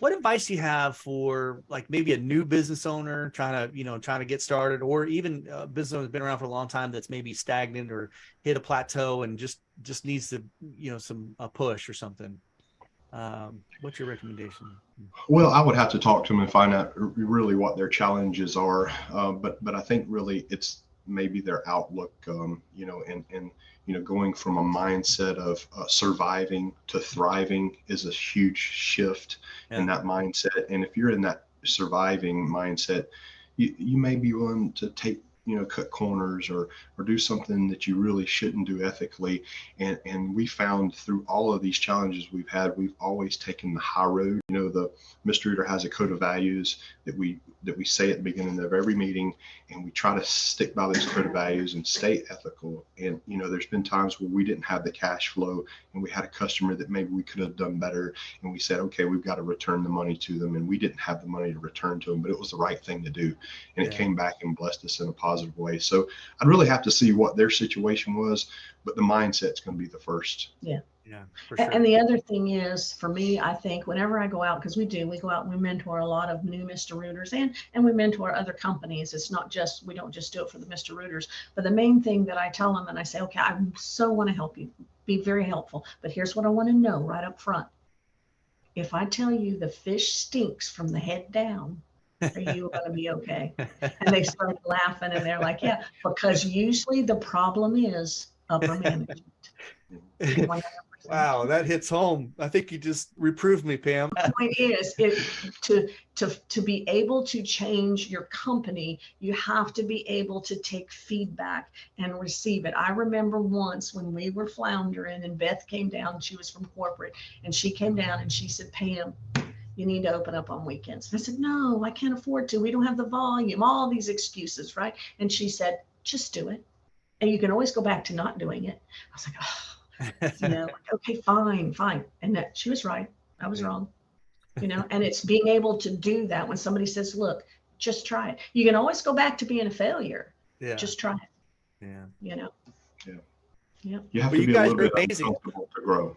what advice do you have for like maybe a new business owner trying to get started, or even a business owner that's been around for a long time that's maybe stagnant or hit a plateau and just needs to, a push or something? What's your recommendation? Well, I would have to talk to them and find out really what their challenges are. But I think really it's maybe their outlook, and going from a mindset of surviving to thriving is a huge shift in Yeah. that mindset. And if you're in that surviving mindset, you may be willing to take, cut corners or do something that you really shouldn't do ethically. And we found through all of these challenges we've had, we've always taken the high road. The Mr. Reader has a code of values that we say at the beginning of every meeting, and we try to stick by those code of values and stay ethical. And there's been times where we didn't have the cash flow and we had a customer that maybe we could have done better, and we said, okay, we've got to return the money to them, and we didn't have the money to return to them, but it was the right thing to do, and it came back and blessed us in a positive way. So I'd really have to see what their situation was, but the mindset's going to be the first. Yeah, for sure. And the other thing is, for me, I think whenever I go out, because we go out and we mentor a lot of new Mr. Rooters, and we mentor other companies. It's not just, we don't just do it for the Mr. Rooters, but the main thing that I tell them, and I say, okay, I so want to help you, be very helpful, but here's what I want to know right up front. If I tell you the fish stinks from the head down, are you going to be okay? And they start laughing and they're like, yeah, because usually the problem is upper management. 100%. Wow, that hits home. I think you just reproved me, Pam. The point is, to be able to change your company, you have to be able to take feedback and receive it. I remember once when we were floundering and Beth came down, she was from corporate, and she came down and she said, Pam, you need to open up on weekends. And I said, no, I can't afford to. We don't have the volume, all these excuses, right? And she said, just do it. And you can always go back to not doing it. I was like, oh. Okay, fine. And that she was right. I was wrong, and it's being able to do that when somebody says, look, just try it. You can always go back to being a failure. Yeah. Just try it. Yeah. Yeah. Yeah. You have Well, to be you a guys little are bit amazing. uncomfortable to grow.